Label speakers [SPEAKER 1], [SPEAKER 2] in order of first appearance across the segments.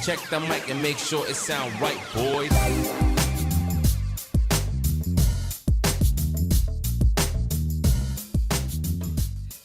[SPEAKER 1] Check the mic and make sure it sound right, boys.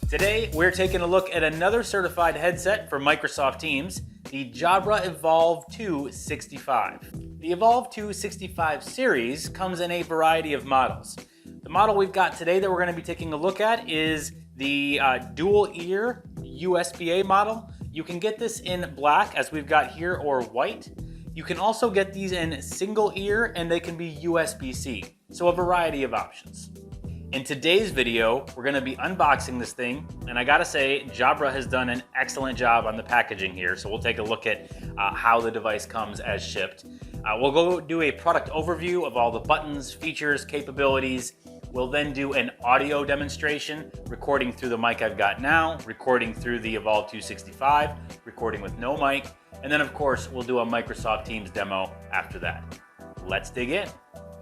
[SPEAKER 2] Today, we're taking a look at another certified headset for Microsoft Teams, the Jabra Evolve2 65. The Evolve2 65 series comes in a variety of models. The model we've got today that we're going to be taking a look at is the dual ear USB-A model. You can get this in black, as we've got here, or white. You can also get these in single ear, and they can be USB-C. So a variety of options. In today's video, we're going to be unboxing this thing, and I gotta say, Jabra has done an excellent job on the packaging here, so we'll take a look at how the device comes as shipped. We'll go do a product overview of all the buttons, features, capabilities. We'll then do an audio demonstration, recording through the mic I've got now, recording through the Evolve2 65, recording with no mic, and then of course, we'll do a Microsoft Teams demo after that. Let's dig in.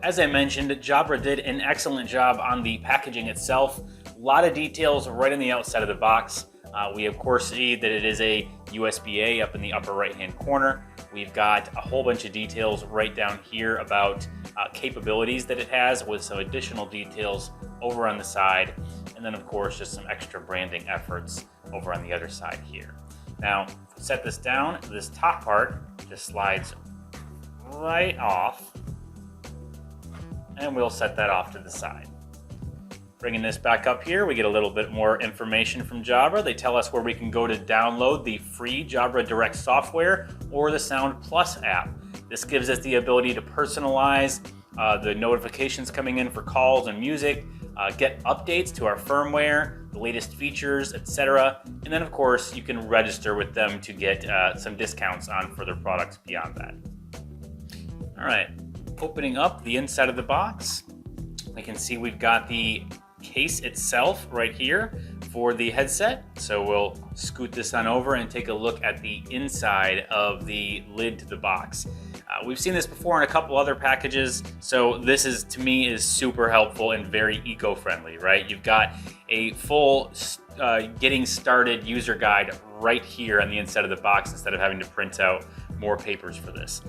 [SPEAKER 2] As I mentioned, Jabra did an excellent job on the packaging itself. A lot of details right on the outside of the box. We of course see that it is a USB-A up in the upper right-hand corner. We've got a whole bunch of details right down here about capabilities that it has, with some additional details over on the side. And then of course, just some extra branding efforts over on the other side here. Now, set this down, this top part just slides right off. And we'll set that off to the side. Bringing this back up here, we get a little bit more information from Jabra. They tell us where we can go to download the free Jabra Direct software or the Sound Plus app. This gives us the ability to personalize the notifications coming in for calls and music, get updates to our firmware, the latest features, etc. And then of course, you can register with them to get some discounts on further products beyond that. All right. Opening up the inside of the box, we can see we've got the case itself right here for the headset. So we'll scoot this on over and take a look at the inside of the lid to the box. We've seen this before in a couple other packages, so this is, to me, is super helpful and very eco-friendly, right? You've got a full getting started user guide right here on the inside of the box instead of having to print out more papers for this.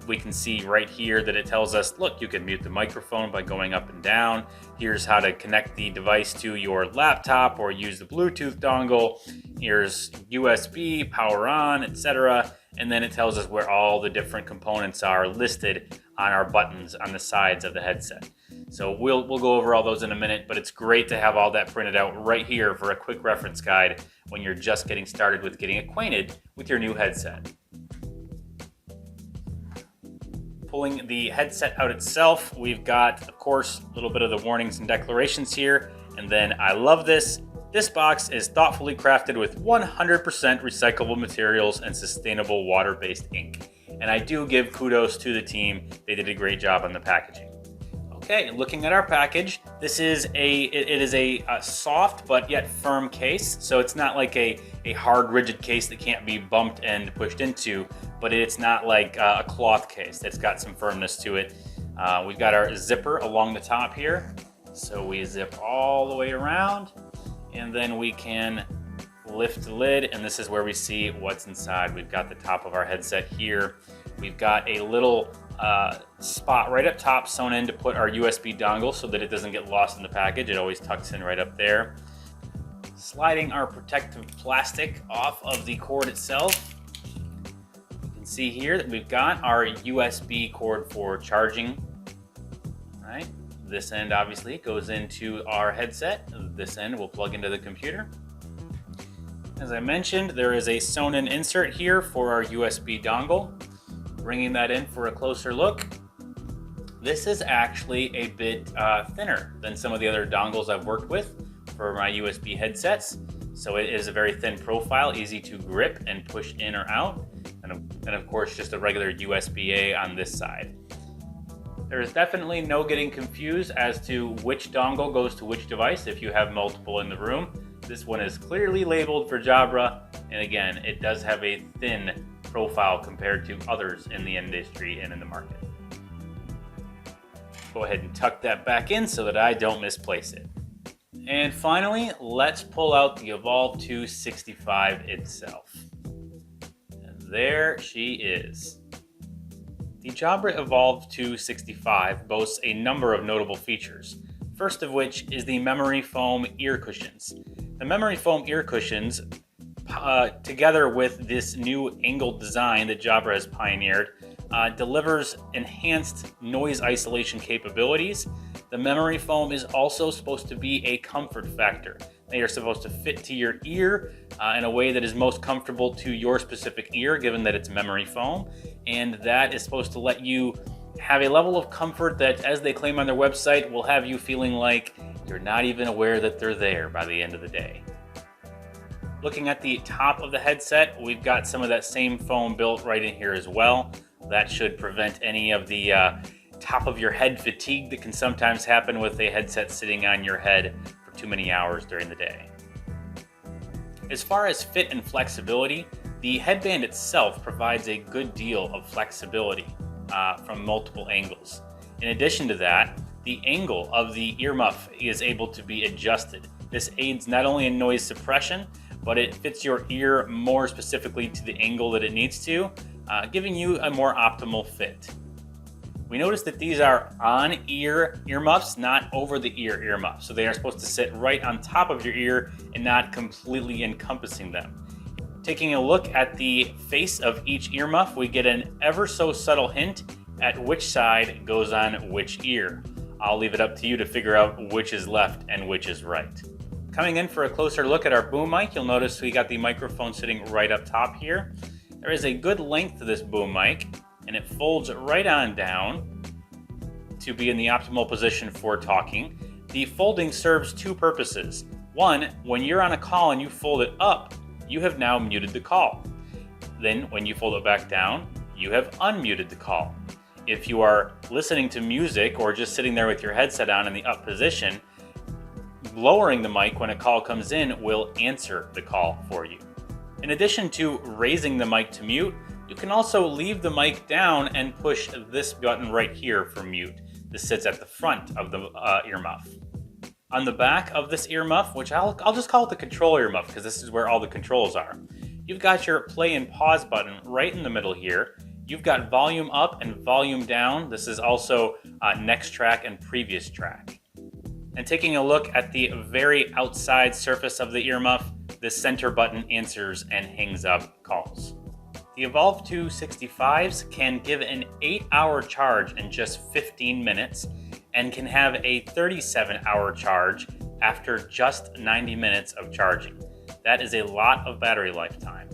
[SPEAKER 2] We can see right here that it tells us, look, you can mute the microphone by going up and down. Here's how to connect the device to your laptop or use the Bluetooth dongle. Here's USB, power on, etc. And then it tells us where all the different components are listed on our buttons on the sides of the headset. So we'll go over all those in a minute, but it's great to have all that printed out right here for a quick reference guide when you're just getting started with getting acquainted with your new headset. Pulling the headset out itself, we've got, of course, a little bit of the warnings and declarations here. And then I love this. This box is thoughtfully crafted with 100% recyclable materials and sustainable water-based ink. And I do give kudos to the team. They did a great job on the packaging. Okay, looking at our package, it is a soft but yet firm case. So it's not like a hard, rigid case that can't be bumped and pushed into, but it's not like a cloth case. It's got some firmness to it. We've got our zipper along the top here. So we zip all the way around, and then we can lift the lid, and this is where we see what's inside. We've got the top of our headset here. We've got a little spot right up top sewn in to put our USB dongle so that it doesn't get lost in the package. It always tucks in right up there. Sliding our protective plastic off of the cord itself. You can see here that we've got our USB cord for charging. All right. This end obviously goes into our headset. This end will plug into the computer. As I mentioned, there is a sewn-in insert here for our USB dongle. Bringing that in for a closer look. This is actually a bit thinner than some of the other dongles I've worked with for my USB headsets. So it is a very thin profile, easy to grip and push in or out. And of course, just a regular USB-A on this side. There is definitely no getting confused as to which dongle goes to which device if you have multiple in the room. This one is clearly labeled for Jabra, and again, it does have a thin profile compared to others in the industry and in the market. Go ahead and tuck that back in so that I don't misplace it. And finally, let's pull out the Evolve2 65 itself. And there she is. The Jabra Evolve2 65 boasts a number of notable features, first of which is the memory foam ear cushions. The memory foam ear cushions, together with this new angled design that Jabra has pioneered, delivers enhanced noise isolation capabilities. The memory foam is also supposed to be a comfort factor. They are supposed to fit to your ear in a way that is most comfortable to your specific ear, given that it's memory foam. And that is supposed to let you have a level of comfort that, as they claim on their website, will have you feeling like you're not even aware that they're there by the end of the day. Looking at the top of the headset, we've got some of that same foam built right in here as well. That should prevent any of the top of your head fatigue that can sometimes happen with a headset sitting on your head for too many hours during the day. As far as fit and flexibility, the headband itself provides a good deal of flexibility from multiple angles. In addition to that, the angle of the earmuff is able to be adjusted. This aids not only in noise suppression, but it fits your ear more specifically to the angle that it needs to, giving you a more optimal fit. We noticed that these are on-ear earmuffs, not over-the-ear earmuffs. So they are supposed to sit right on top of your ear and not completely encompassing them. Taking a look at the face of each earmuff, we get an ever so subtle hint at which side goes on which ear. I'll leave it up to you to figure out which is left and which is right. Coming in for a closer look at our boom mic, you'll notice we got the microphone sitting right up top here. There is a good length to this boom mic, and it folds right on down to be in the optimal position for talking. The folding serves two purposes. One, when you're on a call and you fold it up, you have now muted the call. Then when you fold it back down, you have unmuted the call. If you are listening to music or just sitting there with your headset on in the up position, lowering the mic when a call comes in will answer the call for you. In addition to raising the mic to mute, you can also leave the mic down and push this button right here for mute. This sits at the front of the earmuff. On the back of this earmuff, which I'll just call it the control earmuff because this is where all the controls are, you've got your play and pause button right in the middle here. You've got volume up and volume down. This is also next track and previous track. And taking a look at the very outside surface of the earmuff, the center button answers and hangs up calls. The Evolve2 65s can give an 8-hour charge in just 15 minutes and can have a 37-hour charge after just 90 minutes of charging. That is a lot of battery lifetime.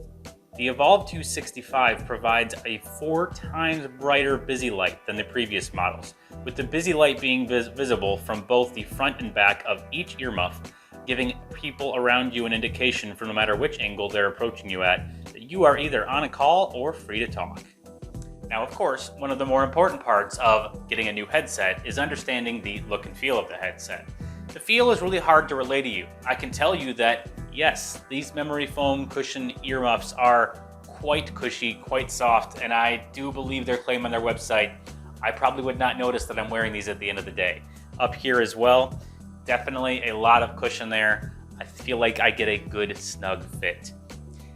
[SPEAKER 2] The Evolve2 65 provides a 4 times brighter busy light than the previous models, with the busy light being visible from both the front and back of each earmuff, giving people around you an indication from no matter which angle they're approaching you at that you are either on a call or free to talk. Now, of course, one of the more important parts of getting a new headset is understanding the look and feel of the headset. The feel is really hard to relay to you. I can tell you that, yes, these memory foam cushion earmuffs are quite cushy, quite soft, and I do believe their claim on their website. I probably would not notice that I'm wearing these at the end of the day. Up here as well, definitely a lot of cushion there. I feel like I get a good snug fit.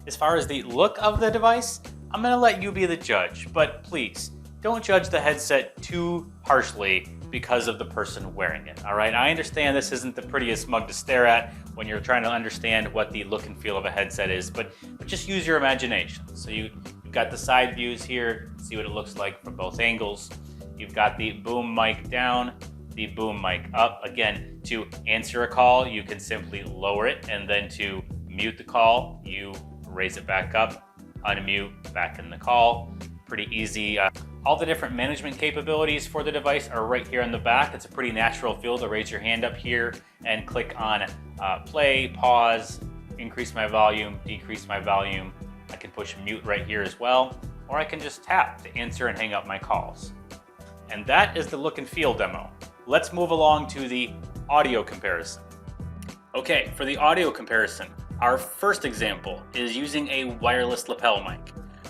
[SPEAKER 2] As far as the look of the device, I'm gonna let you be the judge, but please don't judge the headset too harshly because of the person wearing it, all right? I understand this isn't the prettiest mug to stare at when you're trying to understand what the look and feel of a headset is, but just use your imagination. So you've got the side views here, see what it looks like from both angles. You've got the boom mic down, the boom mic up. Again, to answer a call, you can simply lower it, and then to mute the call, you raise it back up, unmute, back in the call. Pretty easy. All the different management capabilities for the device are right here on the back. It's a pretty natural feel to raise your hand up here and click on play, pause, increase my volume, decrease my volume. I can push mute right here as well, or I can just tap to answer and hang up my calls. And that is the look and feel demo. Let's move along to the audio comparison. Okay, for the audio comparison, our first example is using a wireless lapel mic.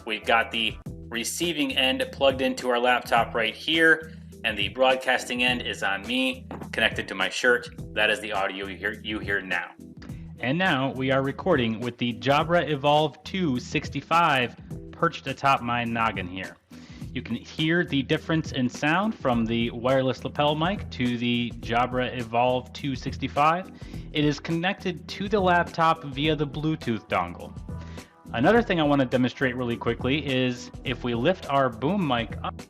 [SPEAKER 2] We've got the receiving end plugged into our laptop right here, and the broadcasting end is on me, connected to my shirt. That is the audio you hear now.
[SPEAKER 3] And now we are recording with the Jabra Evolve2 65 perched atop my noggin here. You can hear the difference in sound from the wireless lapel mic to the Jabra Evolve2 65. It is connected to the laptop via the Bluetooth dongle. Another thing I want to demonstrate really quickly is if we lift our boom mic up,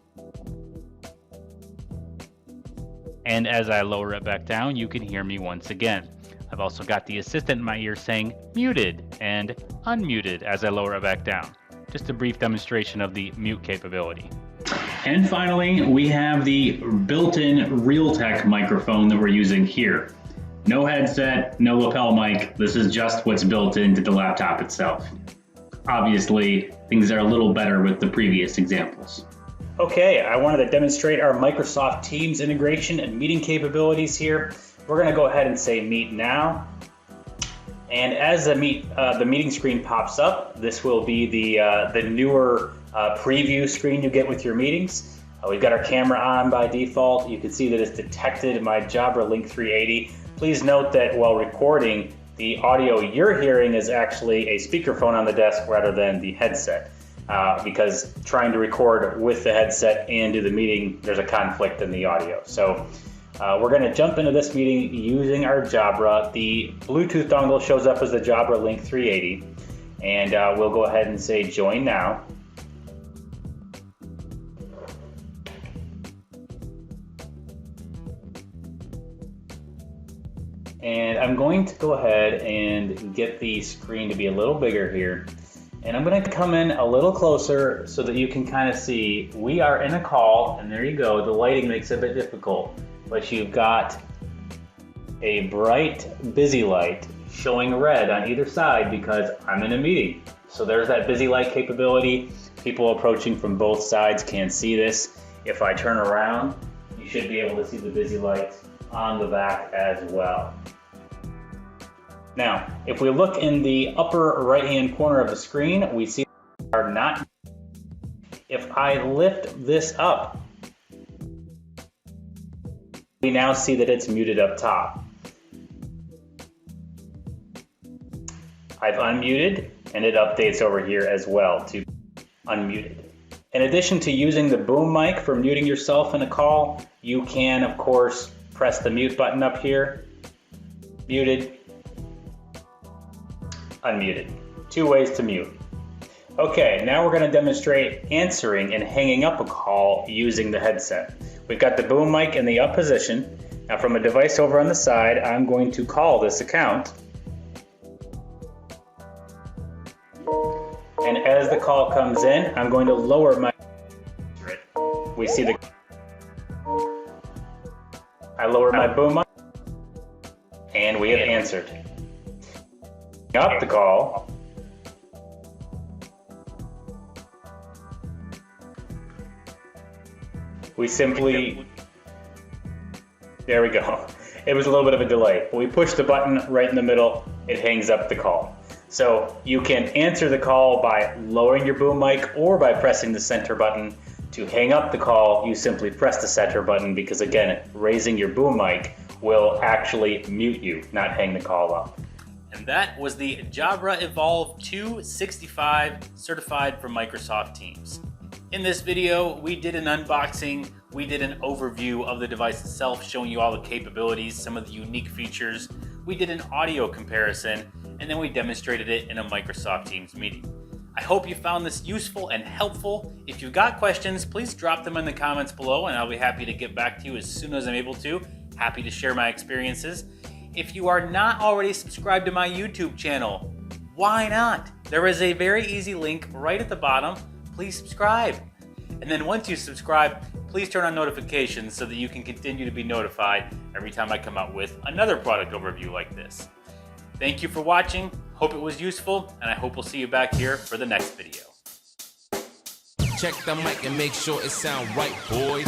[SPEAKER 3] and as I lower it back down, you can hear me once again. I've also got the assistant in my ear saying muted and unmuted as I lower it back down. Just a brief demonstration of the mute capability. And finally, we have the built-in Realtek microphone that we're using here. No headset, no lapel mic. This is just what's built into the laptop itself. Obviously, things are a little better with the previous examples. Okay, I wanted to demonstrate our Microsoft Teams integration and meeting capabilities here. We're going to go ahead and say meet now. And as the meeting screen pops up, this will be the newer preview screen you get with your meetings. We've got our camera on by default. You can see that it's detected my Jabra Link 380. Please note that while recording, the audio you're hearing is actually a speakerphone on the desk rather than the headset. Because trying to record with the headset and do the meeting, there's a conflict in the audio. So we're going to jump into this meeting using our Jabra. The Bluetooth dongle shows up as the Jabra Link 380. And we'll go ahead and say join now. And I'm going to go ahead and get the screen to be a little bigger here. And I'm going to come in a little closer so that you can kind of see we are in a call, and there you go. The lighting makes it a bit difficult, but you've got a bright busy light showing red on either side because I'm in a meeting. So there's that busy light capability. People approaching from both sides can see this. If I turn around, you should be able to see the busy lights on the back as well. Now, if we look in the upper right-hand corner of the screen, we see we are not. If I lift this up, we now see that it's muted up top. I've unmuted, and it updates over here as well to unmuted. In addition to using the boom mic for muting yourself in a call, you can, of course, press the mute button up here, muted, unmuted. Two ways to mute. Okay, now we're going to demonstrate answering and hanging up a call using the headset. We've got the boom mic in the up position. Now from a device over on the side, I'm going to call this account. And as the call comes in, I'm going to lower my... We see the... I lower my boom mic, and we have answered. Up the call. We simply, there we go. It was a little bit of a delay. We push the button right in the middle, it hangs up the call. So you can answer the call by lowering your boom mic or by pressing the center button. To hang up the call, you simply press the center button because again, raising your boom mic will actually mute you, not hang the call up. And that was the Jabra Evolve2 65 certified for Microsoft Teams. In this video, we did an unboxing, we did an overview of the device itself, showing you all the capabilities, some of the unique features. We did an audio comparison, and then we demonstrated it in a Microsoft Teams meeting. I hope you found this useful and helpful. If you've got questions, please drop them in the comments below, and I'll be happy to get back to you as soon as I'm able to. Happy to share my experiences. If you are not already subscribed to my YouTube channel, why not? There is a very easy link right at the bottom. Please subscribe. And then once you subscribe, please turn on notifications so that you can continue to be notified every time I come out with another product overview like this. Thank you for watching. Hope it was useful, and I hope we'll see you back here for the next video.
[SPEAKER 1] Check the mic and make sure it sound right, boys.